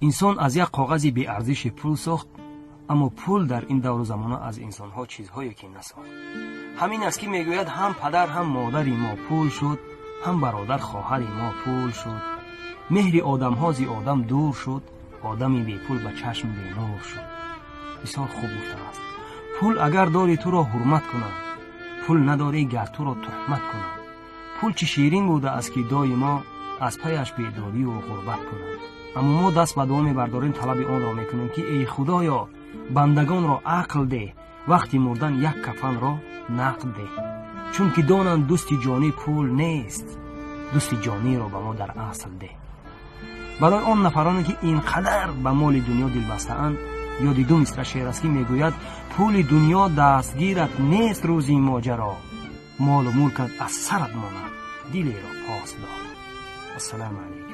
انسان از یک کاغذی بی ارزش پول ساخت، اما پول در این دور و زمانه از انسان‌ها چیزهایی که نساخت. همین است که میگوید هم پدر هم مادری ما پول شد، هم برادر خواهر ما پول شد. مهر آدم‌ها ز آدم دور شد، آدمی بی پول به چشم بی نور شد. بسیار خوب گفته است. پول اگر داری تو را حرمت کند، پول نداری گر تو را تهمت کند. پول چه شیرین بوده است که دایما از پیش بیداری و غربت کند. اما ما دست به دعا می‌برداریم، طلب آن را میکنیم که ای خدایا بندگان را عقل ده، وقتی مردن یک کفن را نقد ده. چون که دانند دوست جانی پول نیست، دوست جانی را به ما در اصل ده. برای آن نفرانی که اینقدر به مال دنیا دل بسته‌اند، یاد دو مصرع شعر است که میگوید پول دنیا دستگیرت نیست روزی ماجرا، مال و ملکت از سرت ماند دلی را پاس دار. السلام علیکم.